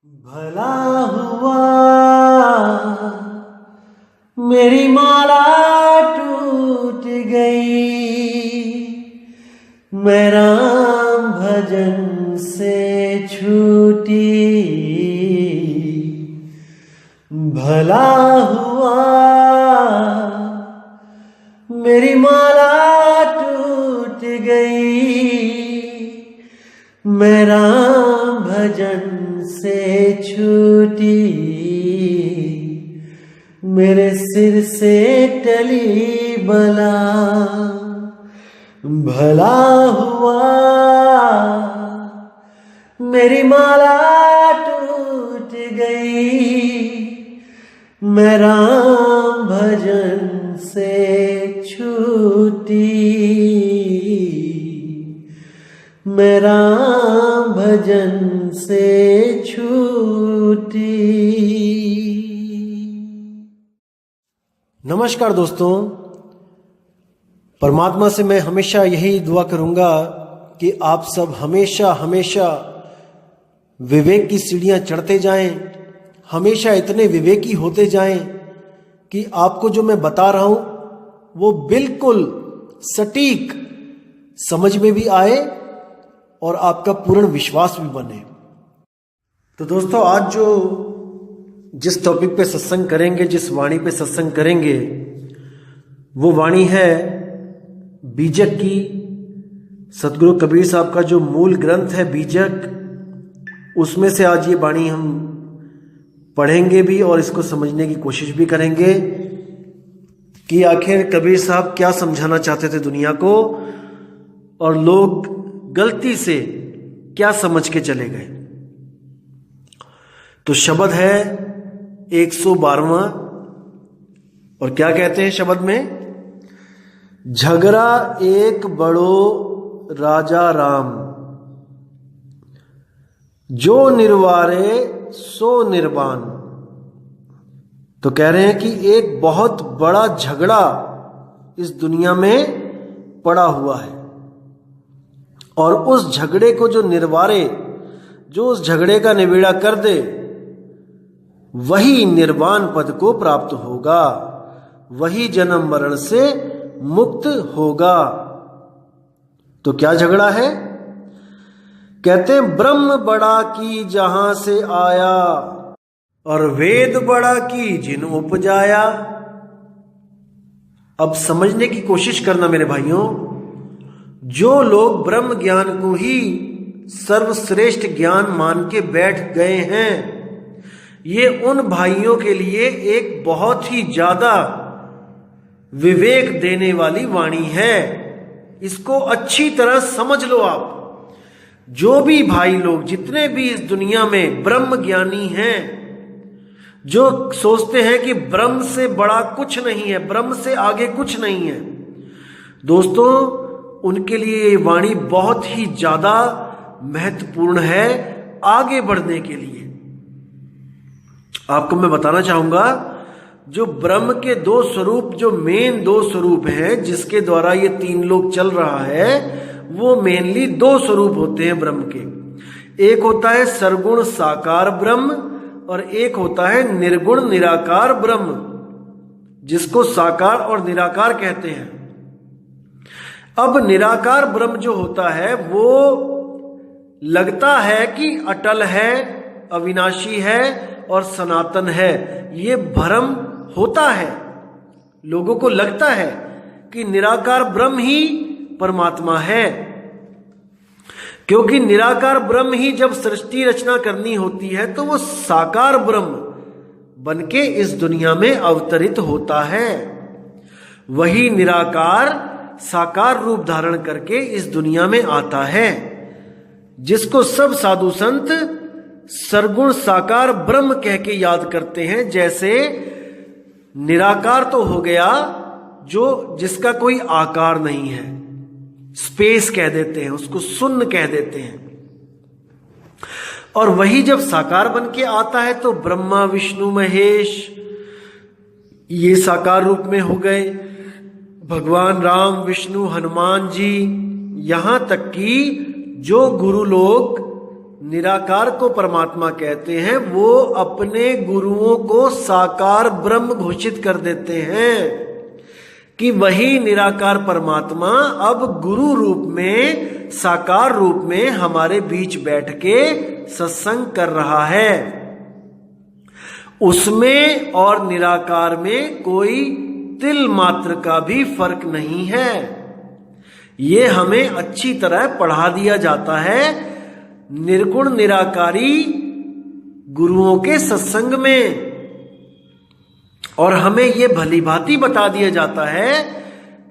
भला हुआ मेरी माला टूट गई, मैं राम भजन से छूटी। भला हुआ मेरी माला टूट गई, मैं राम भजन से छूटी। मेरे सिर से टली बला, भला हुआ मेरी माला टूट गई, मैं राम भजन से छूटी। मैं राम भजन से छूटी। नमस्कार दोस्तों, परमात्मा से मैं हमेशा यही दुआ करूंगा कि आप सब हमेशा हमेशा विवेक की सीढ़ियां चढ़ते जाएं, हमेशा इतने विवेकी होते जाएं कि आपको जो मैं बता रहा हूं वो बिल्कुल सटीक समझ में भी आए और आपका पूर्ण विश्वास भी बने। तो दोस्तों, आज जिस टॉपिक पे सत्संग करेंगे, जिस वाणी पे सत्संग करेंगे, वो वाणी है बीजक की। सतगुरु कबीर साहब का जो मूल ग्रंथ है बीजक, उसमें से आज ये वाणी हम पढ़ेंगे भी और इसको समझने की कोशिश भी करेंगे कि आखिर कबीर साहब क्या समझाना चाहते थे दुनिया को और लोग गलती से क्या समझ के चले गए। तो शब्द है 112वां, और क्या कहते हैं शब्द में? झगड़ा एक बड़ो राजा राम, जो निर्वारे सो निर्वाण। तो कह रहे हैं कि एक बहुत बड़ा झगड़ा इस दुनिया में पड़ा हुआ है, और उस झगड़े को जो निर्वारे, जो उस झगड़े का निबेड़ा कर दे, वही निर्वाण पद को प्राप्त होगा, वही जन्म मरण से मुक्त होगा। तो क्या झगड़ा है? कहते हैं ब्रह्म बड़ा की जहां से आया, और वेद बड़ा की जिन उपजाया। अब समझने की कोशिश करना मेरे भाइयों, जो लोग ब्रह्म ज्ञान को ही सर्वश्रेष्ठ ज्ञान मान के बैठ गए हैं, ये उन भाइयों के लिए एक बहुत ही ज्यादा विवेक देने वाली वाणी है। इसको अच्छी तरह समझ लो आप। जो भी भाई लोग, जितने भी इस दुनिया में ब्रह्म ज्ञानी हैं, जो सोचते हैं कि ब्रह्म से बड़ा कुछ नहीं है, ब्रह्म से आगे कुछ नहीं है, दोस्तों उनके लिए ये वाणी बहुत ही ज्यादा महत्वपूर्ण है आगे बढ़ने के लिए। आपको मैं बताना चाहूंगा, जो ब्रह्म के दो स्वरूप, जो मेन दो स्वरूप हैं जिसके द्वारा ये तीन लोक चल रहा है, वो मेनली दो स्वरूप होते हैं ब्रह्म के। एक होता है सरगुण साकार ब्रह्म, और एक होता है निर्गुण निराकार ब्रह्म, जिसको साकार और निराकार कहते हैं। अब निराकार ब्रह्म जो होता है वो लगता है कि अटल है, अविनाशी है और सनातन है। ये भ्रम होता है, लोगों को लगता है कि निराकार ब्रह्म ही परमात्मा है, क्योंकि निराकार ब्रह्म ही जब सृष्टि रचना करनी होती है तो वो साकार ब्रह्म बनके इस दुनिया में अवतरित होता है। वही निराकार साकार रूप धारण करके इस दुनिया में आता है, जिसको सब साधु संत सरगुण साकार ब्रह्म कह के याद करते हैं। जैसे निराकार तो हो गया जो जिसका कोई आकार नहीं है, स्पेस कह देते हैं उसको, शून्य कह देते हैं। और वही जब साकार बन के आता है तो ब्रह्मा विष्णु महेश ये साकार रूप में हो गए। भगवान राम, विष्णु, हनुमान जी, यहां तक कि जो गुरु लोग निराकार को परमात्मा कहते हैं, वो अपने गुरुओं को साकार ब्रह्म घोषित कर देते हैं कि वही निराकार परमात्मा अब गुरु रूप में, साकार रूप में हमारे बीच बैठ के सत्संग कर रहा है। उसमें और निराकार में कोई तिल मात्र का भी फर्क नहीं है। ये हमें अच्छी तरह पढ़ा दिया जाता है निर्गुण निराकारी गुरुओं के सत्संग में, और हमें यह भली भांति बता दिया जाता है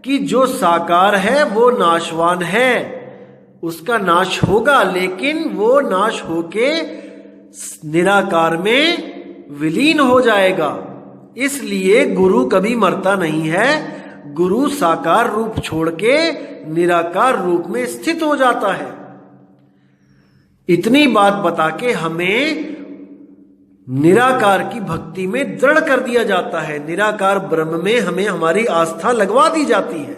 कि जो साकार है वो नाशवान है, उसका नाश होगा, लेकिन वो नाश होके निराकार में विलीन हो जाएगा। इसलिए गुरु कभी मरता नहीं है, गुरु साकार रूप छोड़ के निराकार रूप में स्थित हो जाता है। इतनी बात बता के हमें निराकार की भक्ति में दृढ़ कर दिया जाता है, निराकार ब्रह्म में हमें हमारी आस्था लगवा दी जाती है।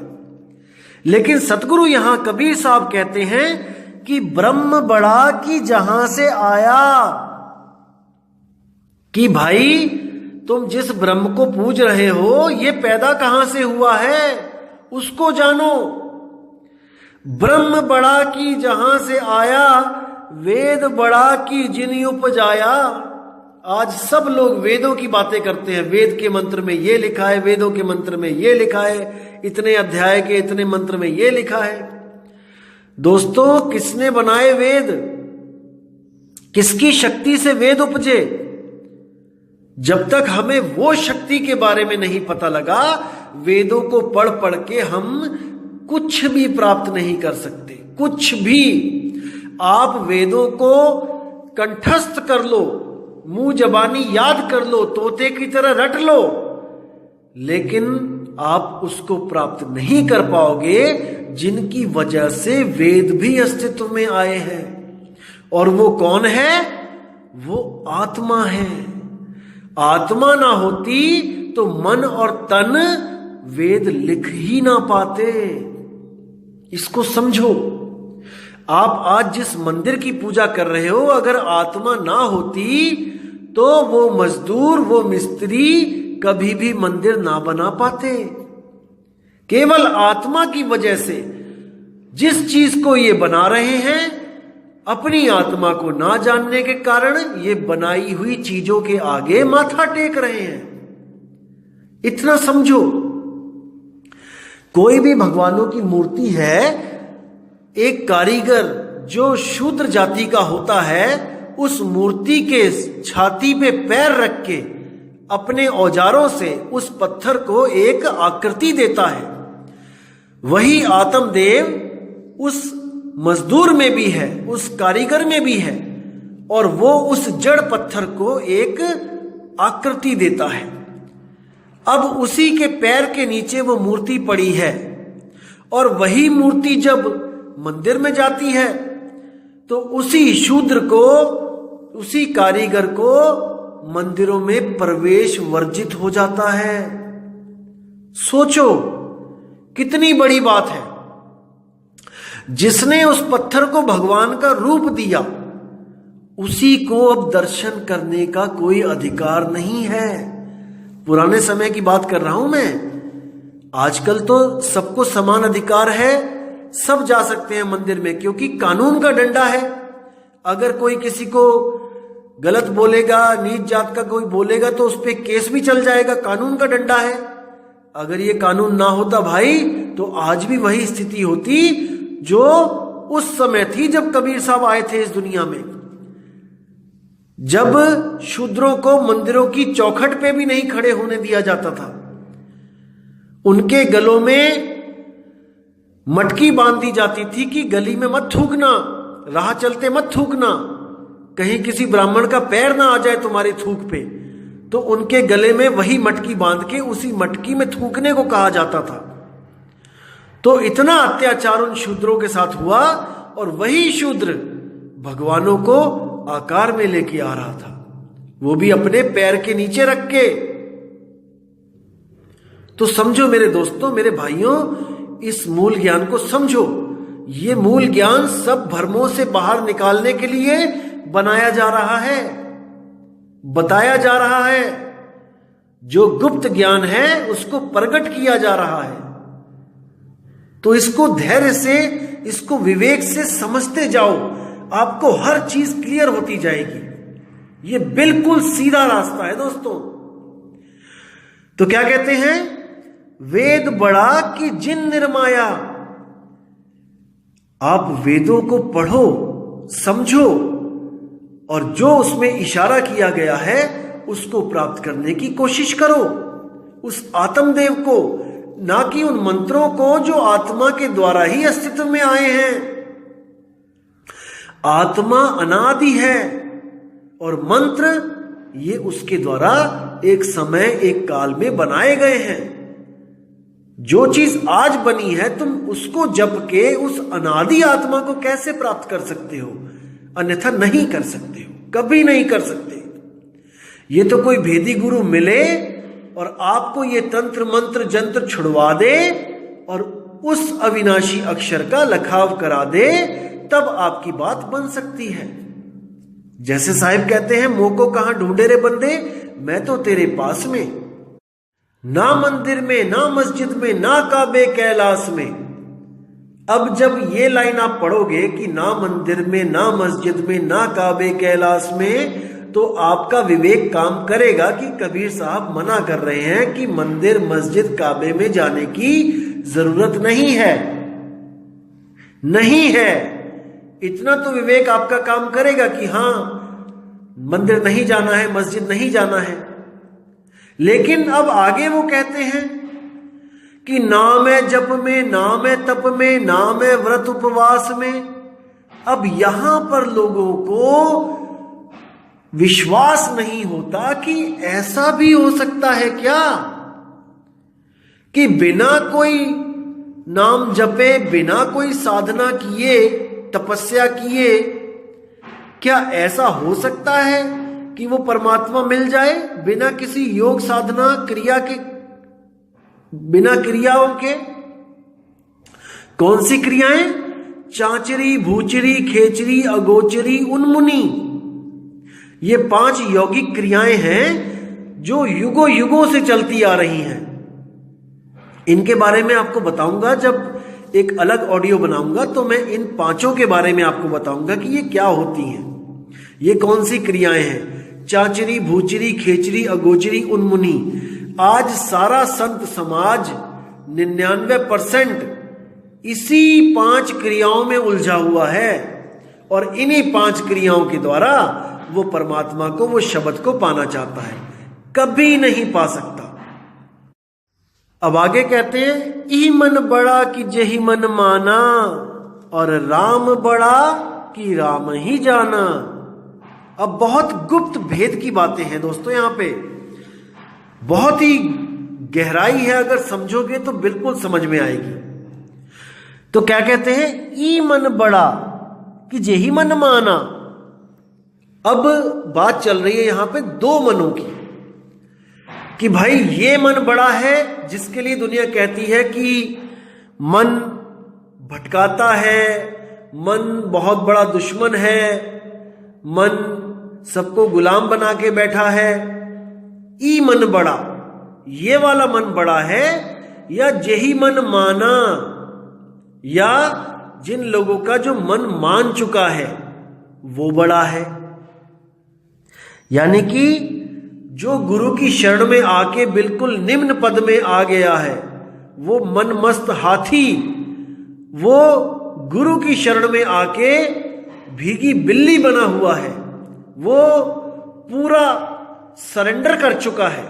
लेकिन सतगुरु यहां कबीर साहब कहते हैं कि ब्रह्म बड़ा कि जहां से आया, कि भाई तुम जिस ब्रह्म को पूज रहे हो ये पैदा कहां से हुआ है उसको जानो। ब्रह्म बड़ा कि जहां से आया, वेद बड़ा कि जिन उपजाया। आज सब लोग वेदों की बातें करते हैं, वेद के मंत्र में ये लिखा है, वेदों के मंत्र में ये लिखा है, इतने अध्याय के इतने मंत्र में ये लिखा है। दोस्तों, किसने बनाए वेद? किसकी शक्ति से वेद उपजे? जब तक हमें वो शक्ति के बारे में नहीं पता लगा, वेदों को पढ़ पढ़ के हम कुछ भी प्राप्त नहीं कर सकते, कुछ भी। आप वेदों को कंठस्थ कर लो, मुंह जबानी याद कर लो, तोते की तरह रट लो, लेकिन आप उसको प्राप्त नहीं कर पाओगे जिनकी वजह से वेद भी अस्तित्व में आए हैं। और वो कौन है? वो आत्मा है। आत्मा ना होती तो मन और तन वेद लिख ही ना पाते। इसको समझो। आप आज जिस मंदिर की पूजा कर रहे हो, अगर आत्मा ना होती तो वो मजदूर, वो मिस्त्री कभी भी मंदिर ना बना पाते। केवल आत्मा की वजह से जिस चीज को ये बना रहे हैं, अपनी आत्मा को ना जानने के कारण ये बनाई हुई चीजों के आगे माथा टेक रहे हैं। इतना समझो। कोई भी भगवानों की मूर्ति है, एक कारीगर जो शूद्र जाति का होता है, उस मूर्ति के छाती पे पैर रख के अपने औजारों से उस पत्थर को एक आकृति देता है। वही आत्मदेव उस मजदूर में भी है, उस कारीगर में भी है, और वो उस जड़ पत्थर को एक आकृति देता है। अब उसी के पैर के नीचे वो मूर्ति पड़ी है, और वही मूर्ति जब मंदिर में जाती है तो उसी शूद्र को, उसी कारीगर को मंदिरों में प्रवेश वर्जित हो जाता है। सोचो कितनी बड़ी बात है। जिसने उस पत्थर को भगवान का रूप दिया, उसी को अब दर्शन करने का कोई अधिकार नहीं है। पुराने समय की बात कर रहा हूं मैं। आजकल तो सबको समान अधिकार है, सब जा सकते हैं मंदिर में, क्योंकि कानून का डंडा है। अगर कोई किसी को गलत बोलेगा, नीच जात का कोई बोलेगा, तो उस पर केस भी चल जाएगा, कानून का डंडा है। अगर ये कानून ना होता भाई, तो आज भी वही स्थिति होती जो उस समय थी जब कबीर साहब आए थे इस दुनिया में। जब शूद्रों को मंदिरों की चौखट पे भी नहीं खड़े होने दिया जाता था, उनके गलों में मटकी बांध दी जाती थी कि गली में मत थूकना, राह चलते मत थूकना, कहीं किसी ब्राह्मण का पैर ना आ जाए तुम्हारी थूक पे। तो उनके गले में वही मटकी बांध के उसी मटकी में थूकने को कहा जाता था। तो इतना अत्याचार उन शूद्रों के साथ हुआ, और वही शूद्र भगवानों को आकार में लेके आ रहा था, वो भी अपने पैर के नीचे रख के। तो समझो मेरे दोस्तों, मेरे भाइयों, इस मूल ज्ञान को समझो। ये मूल ज्ञान सब भ्रमों से बाहर निकालने के लिए बनाया जा रहा है, बताया जा रहा है। जो गुप्त ज्ञान है उसको प्रकट किया जा रहा है। तो इसको धैर्य से, इसको विवेक से समझते जाओ, आपको हर चीज क्लियर होती जाएगी। ये बिल्कुल सीधा रास्ता है दोस्तों। तो क्या कहते हैं, वेद बड़ा कि जिन निर्माया। आप वेदों को पढ़ो, समझो और जो उसमें इशारा किया गया है उसको प्राप्त करने की कोशिश करो, उस आत्मदेव को, ना कि उन मंत्रों को जो आत्मा के द्वारा ही अस्तित्व में आए हैं। आत्मा अनादि है और मंत्र ये उसके द्वारा एक समय, एक काल में बनाए गए हैं। जो चीज आज बनी है तुम उसको जप के उस अनादि आत्मा को कैसे प्राप्त कर सकते हो? अन्यथा नहीं कर सकते हो, कभी नहीं कर सकते। ये तो कोई भेदी गुरु मिले और आपको ये तंत्र मंत्र जंत्र छुड़वा दे और उस अविनाशी अक्षर का लखाव करा दे, तब आपकी बात बन सकती है। जैसे साहिब कहते हैं, मोको कहां ढूंढे रे बंदे, मैं तो तेरे पास में। ना मंदिर में, ना मस्जिद में, ना काबे कैलाश में। अब जब ये लाइन आप पढ़ोगे कि ना मंदिर में, ना मस्जिद में, ना काबे कैलाश में, तो आपका विवेक काम करेगा कि कबीर साहब मना कर रहे हैं कि मंदिर, मस्जिद, काबे में जाने की जरूरत नहीं है। नहीं है, इतना तो विवेक आपका काम करेगा कि हां, मंदिर नहीं जाना है, मस्जिद नहीं जाना है। लेकिन अब आगे वो कहते हैं कि नाम है जप में, नाम है तप में, नाम है व्रत उपवास में। अब यहां पर लोगों को विश्वास नहीं होता कि ऐसा भी हो सकता है क्या, कि बिना कोई नाम जपे, बिना कोई साधना किए, तपस्या किए, क्या ऐसा हो सकता है कि वो परमात्मा मिल जाए बिना किसी योग साधना क्रिया के, बिना क्रियाओं के? कौन सी क्रियाएं? चांचरी, भूचरी, खेचरी, अगोचरी, उन्मुनी। ये 5 यौगिक क्रियाएं हैं जो युगों युगों से चलती आ रही हैं। इनके बारे में आपको बताऊंगा, जब एक अलग ऑडियो बनाऊंगा तो मैं इन 5 के बारे में आपको बताऊंगा कि ये क्या होती हैं, ये कौन सी क्रियाएं हैं। चांचरी, भूचरी, खेचरी, अगोचरी, उन्मुनी। आज सारा संत समाज 99% इसी 5 क्रियाओं में उलझा हुआ है और इन्हीं 5 क्रियाओं के द्वारा वो परमात्मा को, वो शब्द को पाना चाहता है, कभी नहीं पा सकता। अब आगे कहते हैं, ई मन बड़ा कि जही मन माना, और राम बड़ा कि राम ही जाना। अब बहुत गुप्त भेद की बातें हैं दोस्तों, यहां पे बहुत ही गहराई है, अगर समझोगे तो बिल्कुल समझ में आएगी। तो क्या कहते हैं, ई मन बड़ा कि जेही मन माना। अब बात चल रही है यहां पे 2 मनों की, कि भाई ये मन बड़ा है जिसके लिए दुनिया कहती है कि मन भटकाता है, मन बहुत बड़ा दुश्मन है, मन सबको गुलाम बना के बैठा है। ई मन बड़ा, ये वाला मन बड़ा है, या जेही मन माना, या जिन लोगों का जो मन मान चुका है वो बड़ा है। यानी कि जो गुरु की शरण में आके बिल्कुल निम्न पद में आ गया है, वो मन मस्त हाथी, वो गुरु की शरण में आके भीगी बिल्ली बना हुआ है, वो पूरा सरेंडर कर चुका है।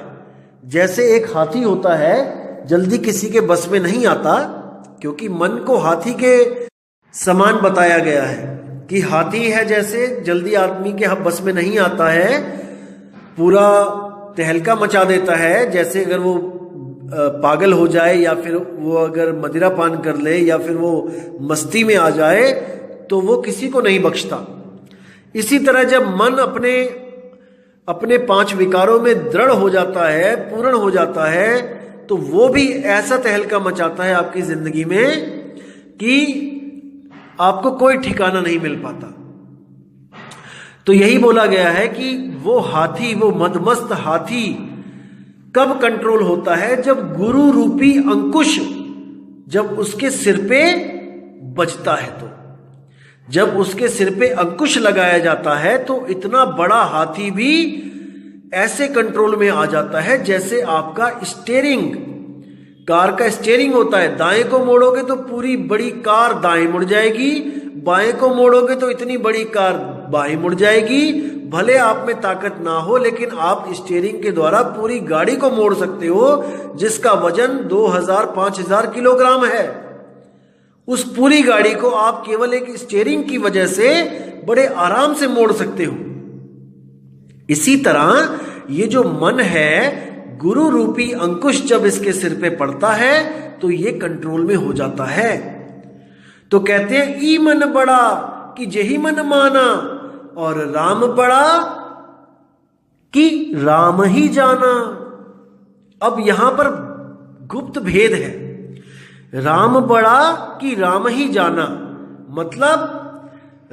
जैसे एक हाथी होता है, जल्दी किसी के बस में नहीं आता, क्योंकि मन को हाथी के समान बताया गया है कि हाथी है, जैसे जल्दी आदमी के बस में नहीं आता है, पूरा तहलका मचा देता है। जैसे अगर वो पागल हो जाए, या फिर वो अगर मदिरा पान कर ले, या फिर वो मस्ती में आ जाए, तो वो किसी को नहीं बख्शता। इसी तरह जब मन अपने 5 विकारों में दृढ़ हो जाता है, पूर्ण हो जाता है, तो वो भी ऐसा तहलका मचाता है आपकी जिंदगी में कि आपको कोई ठिकाना नहीं मिल पाता। तो यही बोला गया है कि वो हाथी, वो मदमस्त हाथी कब कंट्रोल होता है? जब गुरु रूपी अंकुश जब उसके सिर पे बजता है। तो जब उसके सिर पे अंकुश लगाया जाता है तो इतना बड़ा हाथी भी ऐसे कंट्रोल में आ जाता है जैसे आपका स्टीयरिंग, कार का स्टीयरिंग होता है। दाएं को मोड़ोगे तो पूरी बड़ी कार दाएं मुड़ जाएगी, बाएं को मोड़ोगे तो इतनी बड़ी कार बाएं मुड़ जाएगी। भले आप में ताकत ना हो, लेकिन आप स्टीयरिंग के द्वारा पूरी गाड़ी को मोड़ सकते हो, जिसका वजन 2000-5000 किलोग्राम है। उस पूरी गाड़ी को आप केवल एक स्टीयरिंग की वजह से बड़े आराम से मोड़ सकते हो। इसी तरह ये जो मन है, गुरु रूपी अंकुश जब इसके सिर पे पड़ता है तो ये कंट्रोल में हो जाता है। तो कहते हैं ई मन बड़ा कि जेहि मन माना, और राम बड़ा कि राम ही जाना। अब यहां पर गुप्त भेद है। राम बड़ा कि राम ही जाना, मतलब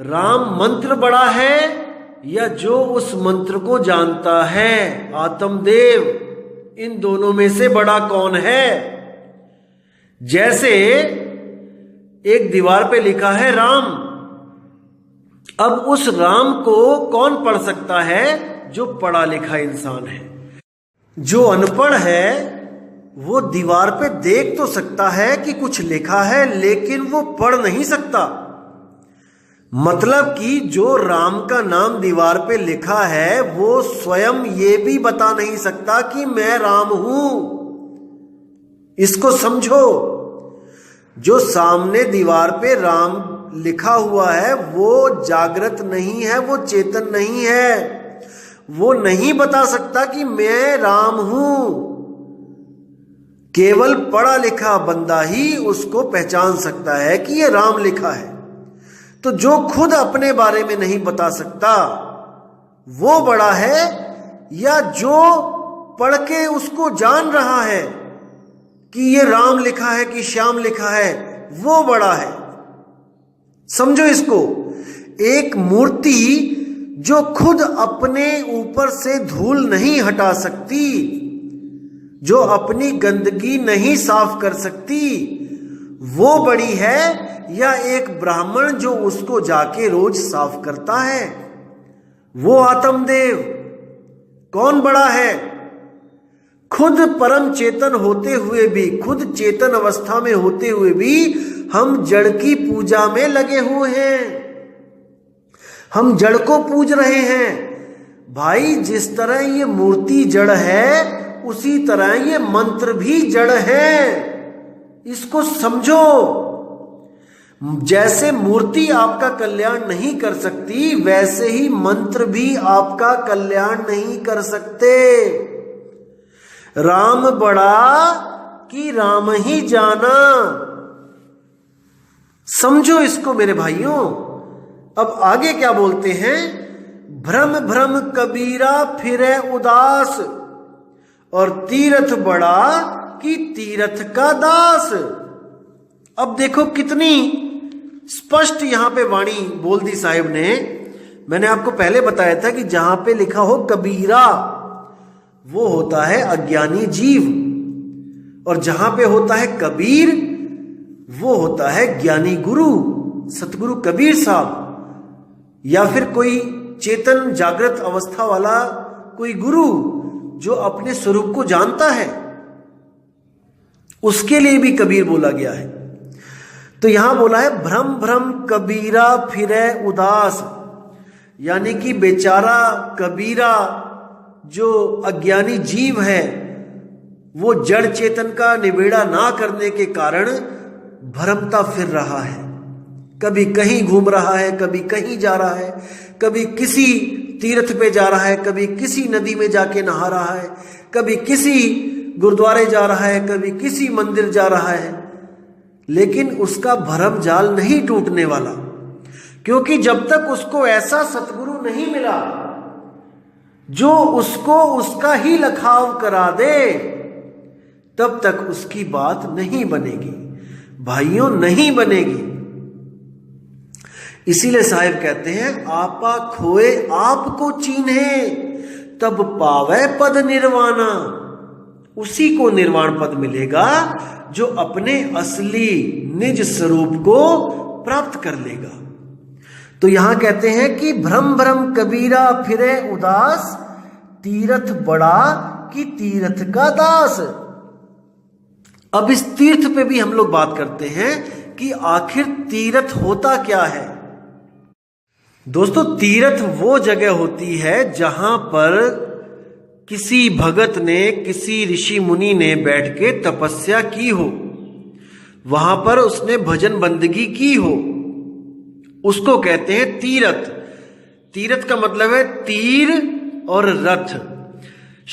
राम मंत्र बड़ा है या जो उस मंत्र को जानता है, आत्मदेव, इन दोनों में से बड़ा कौन है? जैसे एक दीवार पे लिखा है राम, अब उस राम को कौन पढ़ सकता है? जो पढ़ा लिखा इंसान है। जो अनपढ़ है वो दीवार पे देख तो सकता है कि कुछ लिखा है, लेकिन वो पढ़ नहीं सकता। मतलब कि जो राम का नाम दीवार पे लिखा है वो स्वयं ये भी बता नहीं सकता कि मैं राम हूं। इसको समझो। जो सामने दीवार पे राम लिखा हुआ है वो जागृत नहीं है, वो चेतन नहीं है। वो नहीं बता सकता कि मैं राम हूं। केवल पढ़ा लिखा बंदा ही उसको पहचान सकता है कि ये राम लिखा है। तो जो खुद अपने बारे में नहीं बता सकता वो बड़ा है, या जो पढ़ के उसको जान रहा है कि ये राम लिखा है कि श्याम लिखा है, वो बड़ा है। समझो इसको। एक मूर्ति जो खुद अपने ऊपर से धूल नहीं हटा सकती, जो अपनी गंदगी नहीं साफ कर सकती, वो बड़ी है, या एक ब्राह्मण जो उसको जाके रोज साफ करता है, वो आत्मदेव? कौन बड़ा है? खुद परम चेतन होते हुए भी, खुद चेतन अवस्था में होते हुए भी हम जड़ की पूजा में लगे हुए हैं। हम जड़ को पूज रहे हैं। भाई, जिस तरह ये मूर्ति जड़ है उसी तरह ये मंत्र भी जड़ है। इसको समझो। जैसे मूर्ति आपका कल्याण नहीं कर सकती, वैसे ही मंत्र भी आपका कल्याण नहीं कर सकते। राम बड़ा कि राम ही जाना। समझो इसको मेरे भाइयों। अब आगे क्या बोलते हैं? भ्रम भ्रम कबीरा फिरे उदास, और तीरथ बड़ा कि तीरथ का दास। अब देखो कितनी स्पष्ट यहां पे वाणी बोल दी साहिब ने। मैंने आपको पहले बताया था कि जहां पे लिखा हो कबीरा वो होता है अज्ञानी जीव, और जहां पे होता है कबीर वो होता है ज्ञानी गुरु, सतगुरु कबीर साहब, या फिर कोई चेतन जागृत अवस्था वाला कोई गुरु जो अपने स्वरूप को जानता है, उसके लिए भी कबीर बोला गया है। तो यहां बोला है भ्रम भ्रम कबीरा फिरे उदास, यानी कि बेचारा कबीरा जो अज्ञानी जीव है वो जड़ चेतन का निबेड़ा ना करने के कारण भ्रमता फिर रहा है। कभी कहीं घूम रहा है, कभी कहीं जा रहा है, कभी किसी तीर्थ पे जा रहा है, कभी किसी नदी में जाके नहा रहा है, कभी किसी गुरुद्वारे जा रहा है, कभी किसी मंदिर जा रहा है, लेकिन उसका भरम जाल नहीं टूटने वाला। क्योंकि जब तक उसको ऐसा सतगुरु नहीं मिला जो उसको उसका ही लखाव करा दे, तब तक उसकी बात नहीं बनेगी। भाइयों, नहीं बनेगी। इसीलिए साहिब कहते हैं आपा खोए आपको चीन्हे तब पावे पद निर्वाणा। उसी को निर्वाण पद मिलेगा जो अपने असली निज स्वरूप को प्राप्त कर लेगा। तो यहां कहते हैं कि भ्रम भ्रम कबीरा फिरे उदास, तीर्थ बड़ा कि तीर्थ का दास। अब इस तीर्थ पे भी हम लोग बात करते हैं कि आखिर तीर्थ होता क्या है। दोस्तों, तीर्थ वो जगह होती है जहां पर किसी भगत ने, किसी ऋषि मुनि ने बैठ के तपस्या की हो, वहां पर उसने भजन बंदगी की हो, उसको कहते हैं तीर्थ। तीर्थ का मतलब है तीर और रथ।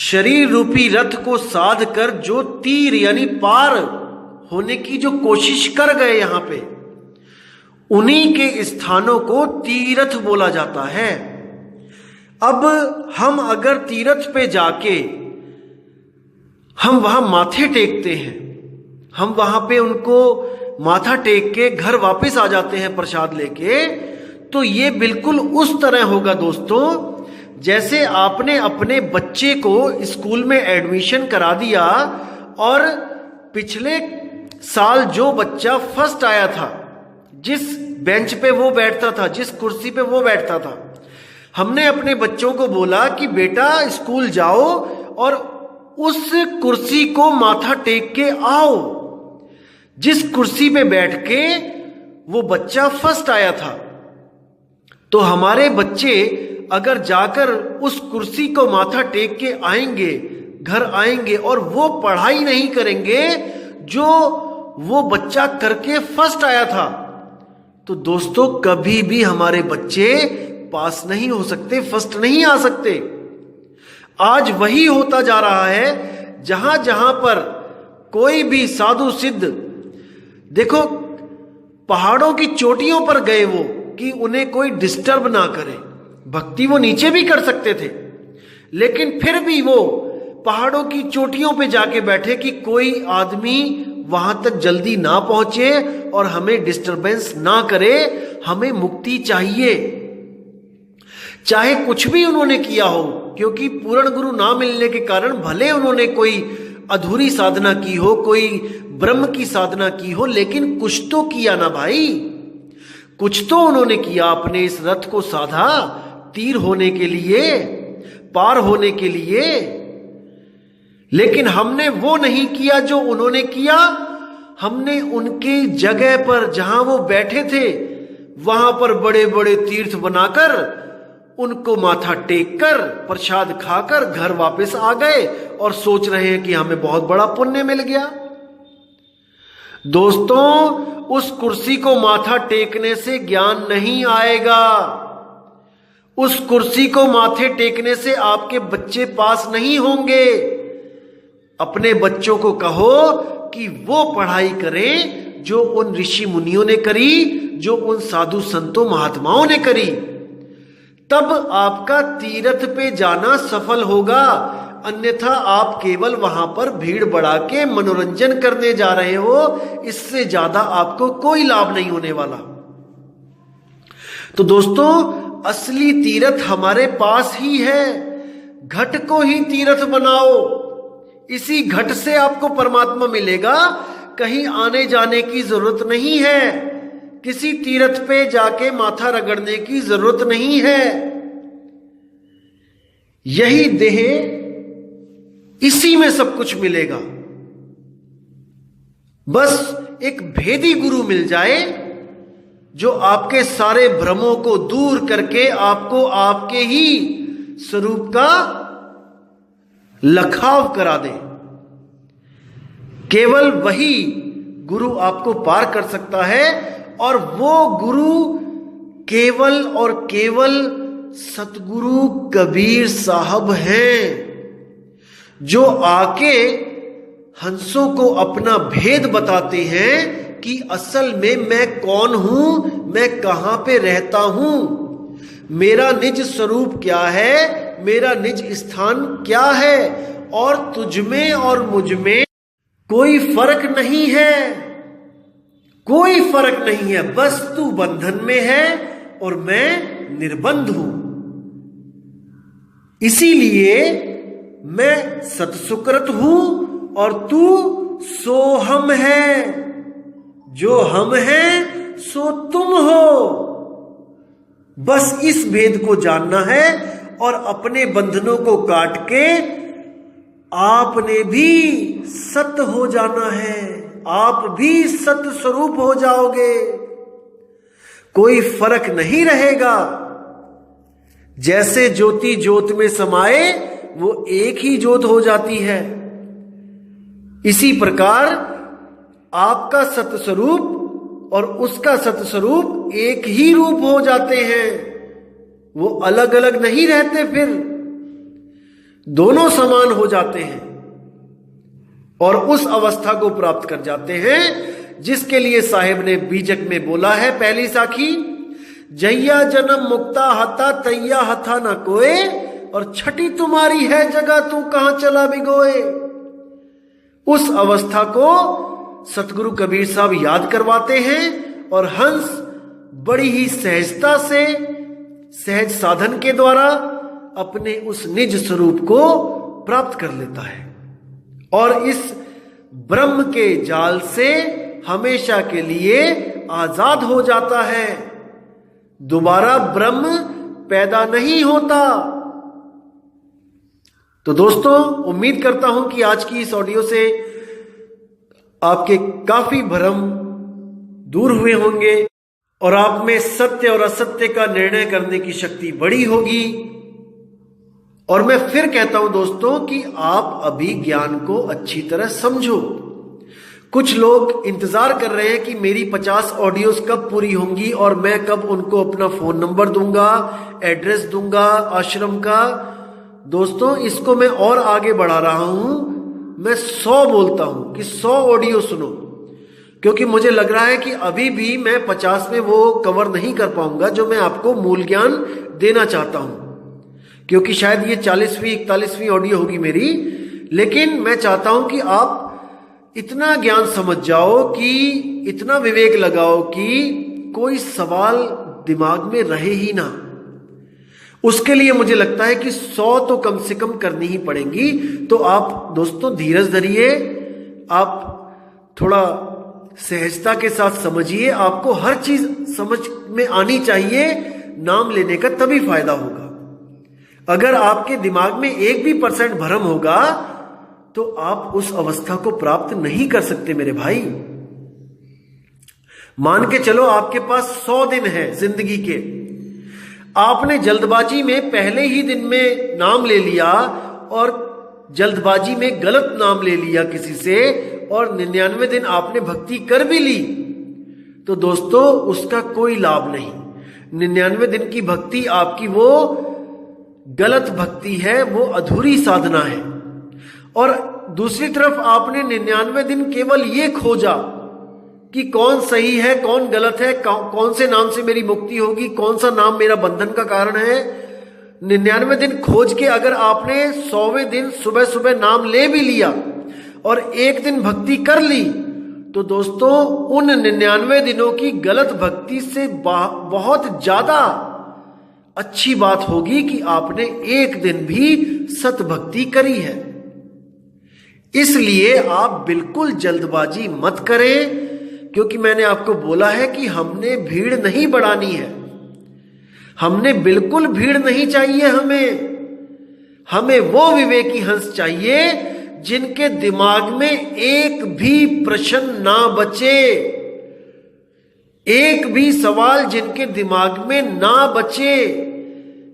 शरीर रूपी रथ को साध कर जो तीर यानी पार होने की जो कोशिश कर गए यहां पे, उन्हीं के स्थानों को तीर्थ बोला जाता है। अब हम अगर तीर्थ पे जाके हम वहां माथे टेकते हैं, हम वहां पे उनको माथा टेक के घर वापस आ जाते हैं प्रसाद लेके, तो ये बिल्कुल उस तरह होगा दोस्तों जैसे आपने अपने बच्चे को स्कूल में एडमिशन करा दिया और पिछले साल जो बच्चा फर्स्ट आया था, जिस बेंच पे वो बैठता था, जिस कुर्सी पे वो बैठता था, हमने अपने बच्चों को बोला कि बेटा स्कूल जाओ और उस कुर्सी को माथा टेक के आओ जिस कुर्सी पे बैठ के वो बच्चा फर्स्ट आया था। तो हमारे बच्चे अगर जाकर उस कुर्सी को माथा टेक के आएंगे, घर आएंगे और वो पढ़ाई नहीं करेंगे जो वो बच्चा करके फर्स्ट आया था, तो दोस्तों कभी भी हमारे बच्चे पास नहीं हो सकते, फर्स्ट नहीं आ सकते। आज वही होता जा रहा है। जहां जहां पर कोई भी साधु सिद्ध, देखो पहाड़ों की चोटियों पर गए वो कि उन्हें कोई डिस्टर्ब ना करे। भक्ति वो नीचे भी कर सकते थे, लेकिन फिर भी वो पहाड़ों की चोटियों पे जाके बैठे कि कोई आदमी वहां तक जल्दी ना पहुंचे और हमें डिस्टरबेंस ना करे, हमें मुक्ति चाहिए। चाहे कुछ भी उन्होंने किया हो, क्योंकि पूर्ण गुरु ना मिलने के कारण भले उन्होंने कोई अधूरी साधना की हो, कोई ब्रह्म की साधना की हो, लेकिन कुछ तो किया ना भाई, कुछ तो उन्होंने किया। अपने इस रथ को साधा तीर होने के लिए, पार होने के लिए, लेकिन हमने वो नहीं किया जो उन्होंने किया। हमने उनके जगह पर जहां वो बैठे थे वहां पर बड़े बड़े तीर्थ बनाकर उनको माथा टेक कर प्रसाद खाकर घर वापस आ गए और सोच रहे हैं कि हमें बहुत बड़ा पुण्य मिल गया। दोस्तों, उस कुर्सी को माथा टेकने से ज्ञान नहीं आएगा। उस कुर्सी को माथे टेकने से आपके बच्चे पास नहीं होंगे। अपने बच्चों को कहो कि वो पढ़ाई करें जो उन ऋषि मुनियों ने करी, जो उन साधु संतों महात्माओं ने करी, तब आपका तीर्थ पे जाना सफल होगा। अन्यथा आप केवल वहां पर भीड़ बढ़ा के मनोरंजन करने जा रहे हो, इससे ज्यादा आपको कोई लाभ नहीं होने वाला। तो दोस्तों, असली तीर्थ हमारे पास ही है। घट को ही तीर्थ बनाओ, इसी घट से आपको परमात्मा मिलेगा। कहीं आने जाने की जरूरत नहीं है, किसी तीर्थ पे जाके माथा रगड़ने की जरूरत नहीं है। यही देह, इसी में सब कुछ मिलेगा। बस एक भेदी गुरु मिल जाए जो आपके सारे भ्रमों को दूर करके आपको आपके ही स्वरूप का लखाव करा दे। केवल वही गुरु आपको पार कर सकता है, और वो गुरु केवल और केवल सतगुरु कबीर साहब हैं, जो आके हंसों को अपना भेद बताते हैं कि असल में मैं कौन हूं, मैं कहां पे रहता हूं, मेरा निज स्वरूप क्या है, मेरा निज स्थान क्या है, और तुझ में और मुझ में कोई फर्क नहीं है, कोई फर्क नहीं है। बस तू बंधन में है और मैं निर्बंध हूं। इसीलिए मैं सत्सुकृत हूं और तू सोहम है। जो हम हैं सो तुम हो। बस इस भेद को जानना है और अपने बंधनों को काट के आपने भी सत्य हो जाना है। आप भी सत्य स्वरूप हो जाओगे। कोई फर्क नहीं रहेगा। जैसे ज्योति ज्योत में समाए वो एक ही ज्योत हो जाती है, इसी प्रकार आपका सत्य स्वरूप और उसका सत्य स्वरूप एक ही रूप हो जाते हैं। वो अलग अलग नहीं रहते, फिर दोनों समान हो जाते हैं और उस अवस्था को प्राप्त कर जाते हैं जिसके लिए साहिब ने बीजक में बोला है पहली साखी, जैया जन्म मुक्ता हता तैया हथा न कोए, और छठी तुम्हारी है जगह तू कहां चला भिगोए। उस अवस्था को सतगुरु कबीर साहब याद करवाते हैं और हंस बड़ी ही सहजता से सहज साधन के द्वारा अपने उस निज स्वरूप को प्राप्त कर लेता है और इस ब्रह्म के जाल से हमेशा के लिए आजाद हो जाता है। दोबारा ब्रह्म पैदा नहीं होता। तो दोस्तों, उम्मीद करता हूं कि आज की इस ऑडियो से आपके काफी भ्रम दूर हुए होंगे और आप में सत्य और असत्य का निर्णय करने की शक्ति बढ़ी होगी। और मैं फिर कहता हूं दोस्तों कि आप अभी ज्ञान को अच्छी तरह समझो। कुछ लोग इंतजार कर रहे हैं कि मेरी 50 ऑडियोज कब पूरी होंगी और मैं कब उनको अपना फोन नंबर दूंगा, एड्रेस दूंगा आश्रम का। दोस्तों, इसको मैं और आगे बढ़ा रहा हूं। मैं 100 बोलता हूं कि 100 ऑडियो सुनो, क्योंकि मुझे लग रहा है कि अभी भी मैं 50 में वो कवर नहीं कर पाऊंगा जो मैं आपको मूल ज्ञान देना चाहता हूं, क्योंकि शायद ये 40वीं 41वीं ऑडियो होगी मेरी। लेकिन मैं चाहता हूं कि आप इतना ज्ञान समझ जाओ, कि इतना विवेक लगाओ कि कोई सवाल दिमाग में रहे ही ना। उसके लिए मुझे लगता है कि 100 तो कम से कम करनी ही पड़ेंगी। तो आप दोस्तों धीरज धरिए, आप थोड़ा सहजता के साथ समझिए। आपको हर चीज समझ में आनी चाहिए, नाम लेने का तभी फायदा होगा। अगर आपके दिमाग में 1 भी % भ्रम होगा तो आप उस अवस्था को प्राप्त नहीं कर सकते मेरे भाई। मान के चलो आपके पास 100 दिन है जिंदगी के, आपने जल्दबाजी में पहले ही दिन में नाम ले लिया और जल्दबाजी में गलत नाम ले लिया किसी से और 99 दिन आपने भक्ति कर भी ली, तो दोस्तों उसका कोई लाभ नहीं। 99 दिन की भक्ति आपकी वो गलत भक्ति है, वो अधूरी साधना है। और दूसरी तरफ आपने 99 दिन केवल ये खोजा कि कौन सही है कौन गलत है, कौन से नाम से मेरी मुक्ति होगी, कौन सा नाम मेरा बंधन का कारण है। 99 दिन खोज के अगर आपने 100वें दिन सुबह सुबह नाम ले भी लिया और एक दिन भक्ति कर ली, तो दोस्तों उन 99 दिनों की गलत भक्ति से बहुत ज्यादा अच्छी बात होगी कि आपने एक दिन भी सत भक्ति करी है। इसलिए आप बिल्कुल जल्दबाजी मत करें, क्योंकि मैंने आपको बोला है कि हमने भीड़ नहीं बढ़ानी है। हमने बिल्कुल भीड़ नहीं चाहिए। हमें वो विवेकी हंस चाहिए जिनके दिमाग में एक भी प्रश्न ना बचे, एक भी सवाल जिनके दिमाग में ना बचे।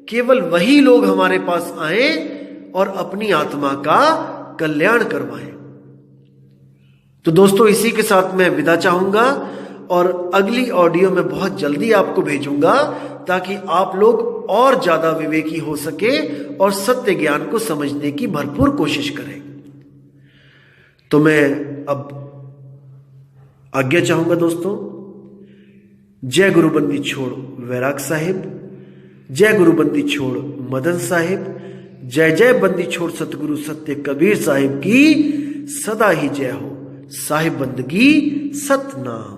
केवल वही लोग हमारे पास आए और अपनी आत्मा का कल्याण करवाएं। तो दोस्तों इसी के साथ मैं विदा चाहूंगा और अगली ऑडियो में बहुत जल्दी आपको भेजूंगा, ताकि आप लोग और ज्यादा विवेकी हो सके और सत्य ज्ञान को समझने की भरपूर कोशिश करें। तो मैं अब आज्ञा चाहूंगा दोस्तों। जय गुरुबंदी छोड़ वैराग साहिब, जय गुरुबंदी छोड़ मदन साहिब, जय जय बंदी छोड़ सतगुरु सत्य कबीर साहिब की सदा ही जय हो। साहिब बंदगी सतनाम।